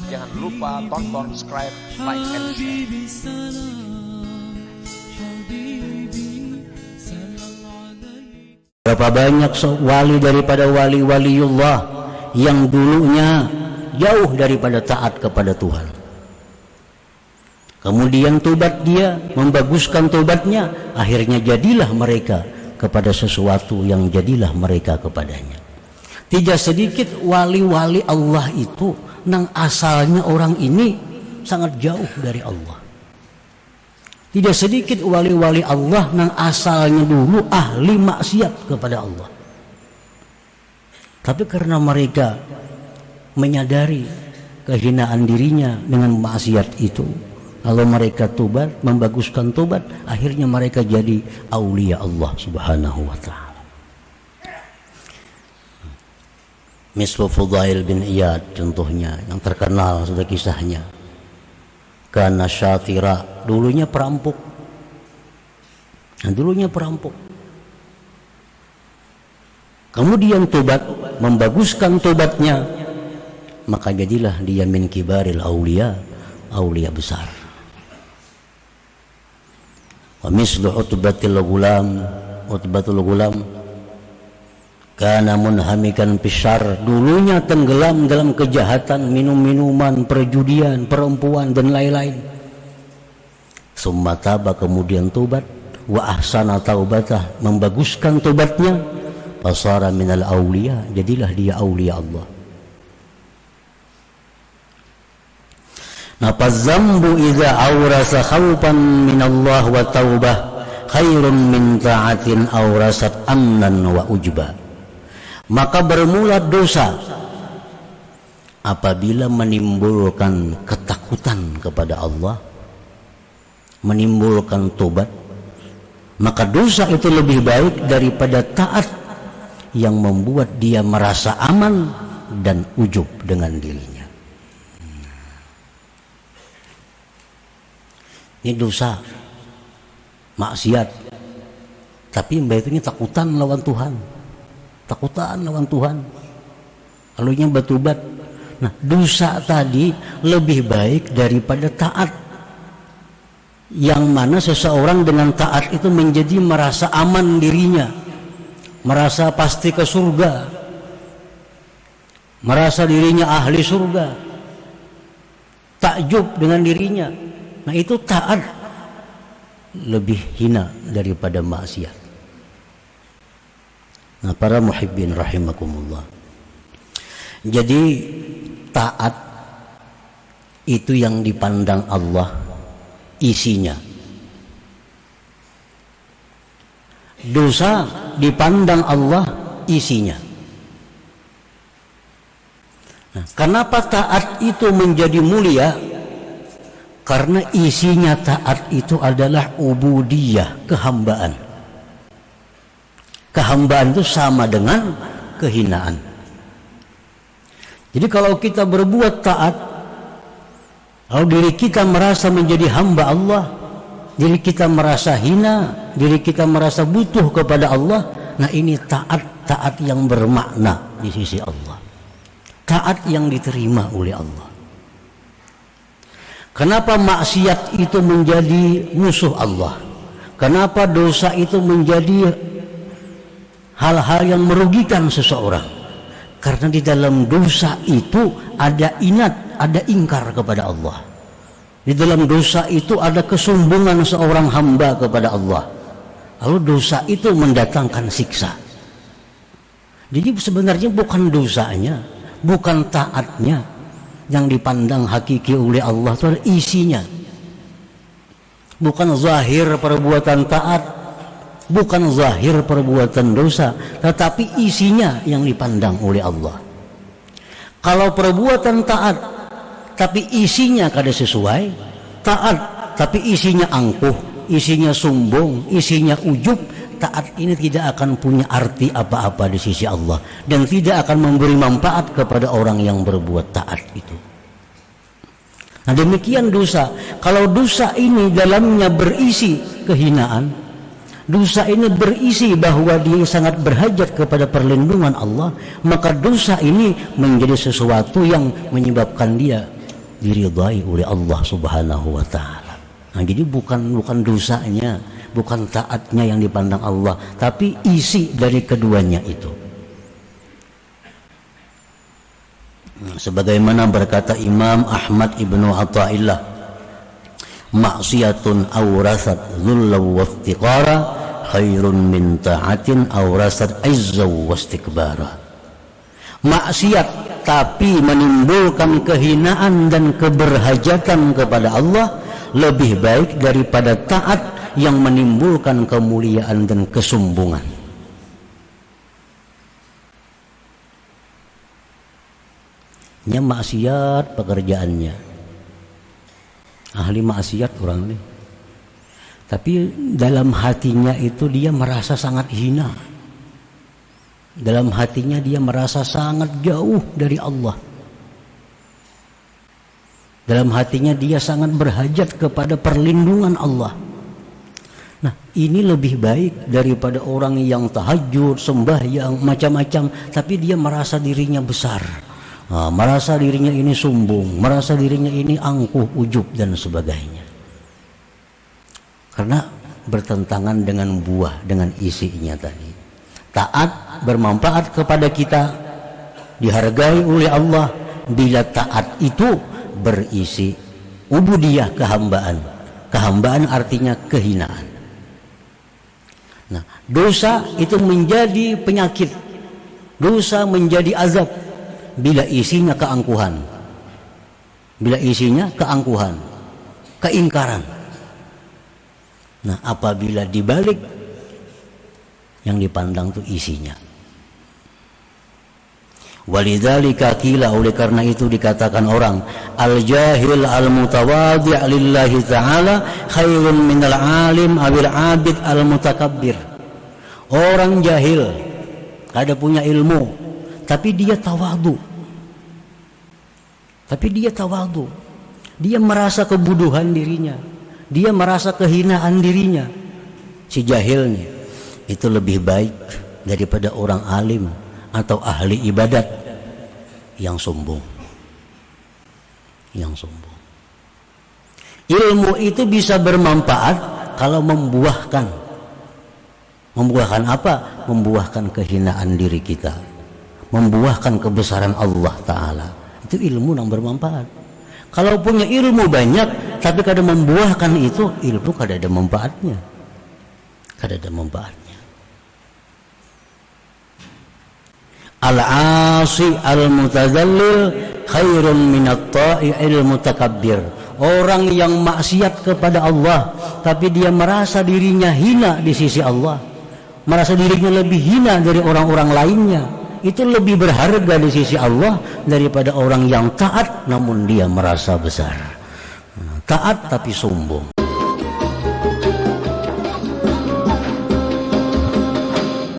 Jangan lupa tonton, subscribe, like, and share. Berapa banyak wali daripada wali-waliullah yang dulunya jauh daripada taat kepada Tuhan. Kemudian tobat dia, membaguskan tobatnya, akhirnya jadilah mereka kepada sesuatu yang jadilah mereka kepadanya. Tidak sedikit wali-wali Allah itu nang asalnya orang ini sangat jauh dari Allah. Tidak sedikit wali-wali Allah nang asalnya dulu ahli maksiat kepada Allah. Tapi karena mereka menyadari kehinaan dirinya dengan maksiat itu, lalu mereka tobat, membaguskan tobat, akhirnya mereka jadi aulia Allah Subhanahu wa ta'ala. Mislu Fudail bin Iyad contohnya yang terkenal sudah kisahnya. Kana syatira, dulunya perampok. Nah, dulunya perampok. Kemudian tobat, membaguskan tobatnya, maka jadilah dia min kibaril aulia, aulia besar. Wa mislu utbatul gulam kana munhamikan pisar, dulunya tenggelam dalam kejahatan, minum-minuman, perjudian, perempuan dan lain-lain. Summa taba, kemudian tobat, wa ahsana taubatah, membaguskan tobatnya, fasara minal aulia, jadilah dia aulia Allah. Nah, fadzambu idza awrasa khaufan minallah wa taubah khairun min ta'atin awrasat amnan wa ujba. Maka bermula dosa apabila menimbulkan ketakutan kepada Allah, menimbulkan tobat, maka dosa itu lebih baik daripada taat yang membuat dia merasa aman dan ujub dengan dirinya. Ini dosa, maksiat, tapi mbak itu ini takutan lawan Tuhan. Takutan lawan Tuhan, lalunya bertobat. Nah, dosa tadi lebih baik daripada taat, yang mana seseorang dengan taat itu menjadi merasa aman dirinya, merasa pasti ke surga, merasa dirinya ahli surga, takjub dengan dirinya. Nah, itu taat lebih hina daripada maksiat. Nah, para muhibbin rahimakumullah. Jadi taat itu yang dipandang Allah isinya. Dosa dipandang Allah isinya. Nah, kenapa taat itu menjadi mulia? Karena isinya taat itu adalah ubudiyah, kehambaan. Kehambaan itu sama dengan kehinaan. Jadi kalau kita berbuat taat, kalau diri kita merasa menjadi hamba Allah, diri kita merasa hina, diri kita merasa butuh kepada Allah, nah ini taat yang bermakna di sisi Allah, taat yang diterima oleh Allah. Kenapa maksiat itu menjadi musuh Allah? Kenapa dosa itu menjadi hal-hal yang merugikan seseorang? Karena di dalam dosa itu ada inat, ada ingkar kepada Allah. Di dalam dosa itu ada kesombongan seorang hamba kepada Allah. Lalu dosa itu mendatangkan siksa. Jadi sebenarnya bukan dosanya, bukan taatnya yang dipandang hakiki oleh Allah, itu adalah isinya. Bukan zahir perbuatan taat, bukan zahir perbuatan dosa, tetapi isinya yang dipandang oleh Allah. Kalau perbuatan taat tapi isinya kada sesuai, taat tapi isinya angkuh, isinya sombong, isinya ujub, taat ini tidak akan punya arti apa-apa di sisi Allah dan tidak akan memberi manfaat kepada orang yang berbuat taat itu. Nah, demikian dosa. Kalau dosa ini dalamnya berisi kehinaan, dosa ini berisi bahwa dia sangat berhajat kepada perlindungan Allah, maka dosa ini menjadi sesuatu yang menyebabkan dia diridhai oleh Allah Subhanahu wa taala. Nah, jadi bukan dosanya, bukan taatnya yang dipandang Allah, tapi isi dari keduanya itu. Sebagaimana berkata Imam Ahmad ibnu Athaillah, maksiatun awrasat dhullaw waftiqara khairun min ta'atin awrasat izzaw wastikbara. Maksiat tapi menimbulkan kehinaan dan keberhajatan kepada Allah lebih baik daripada taat yang menimbulkan kemuliaan dan kesombongan. Nya maksiat pekerjaannya, ahli maksiat orang ini, tapi dalam hatinya itu dia merasa sangat hina, dalam hatinya dia merasa sangat jauh dari Allah, dalam hatinya dia sangat berhajat kepada perlindungan Allah. Nah, ini lebih baik daripada orang yang tahajud, sembahyang, macam-macam, tapi dia merasa dirinya besar. Merasa dirinya ini sombong, merasa dirinya ini angkuh, ujub dan sebagainya. Karena bertentangan dengan buah, dengan isinya tadi. Taat bermanfaat kepada kita, dihargai oleh Allah bila taat itu berisi ubudiyah, kehambaan. Kehambaan artinya kehinaan. Nah, dosa itu menjadi penyakit, dosa menjadi azab bila isinya keangkuhan, bila isinya keangkuhan, keingkaran. Nah, apabila dibalik yang dipandang itu isinya. Walidzalika qila, oleh karena itu dikatakan orang al-jahil al-mutawadhi' lillahi ta'ala khairun minal alim awil abid al-mutakabbir. Orang jahil, kada punya ilmu, tapi dia tawadhu. Dia merasa kebuduhan dirinya, dia merasa kehinaan dirinya. Si jahilnya itu lebih baik daripada orang alim atau ahli ibadat yang sombong. Ilmu itu bisa bermanfaat kalau membuahkan apa? Membuahkan kehinaan diri kita, membuahkan kebesaran Allah Ta'ala. Itu ilmu yang bermanfaat. Kalau punya ilmu banyak tapi kada membuahkan itu, ilmu kada ada manfaatnya. Al-asi al-mutazallil khairun minat ta'i'il mutakabbir. Orang yang maksiat kepada Allah tapi dia merasa dirinya hina di sisi Allah, merasa dirinya lebih hina dari orang-orang lainnya, itu lebih berharga di sisi Allah daripada orang yang taat namun dia merasa besar. Taat tapi sombong.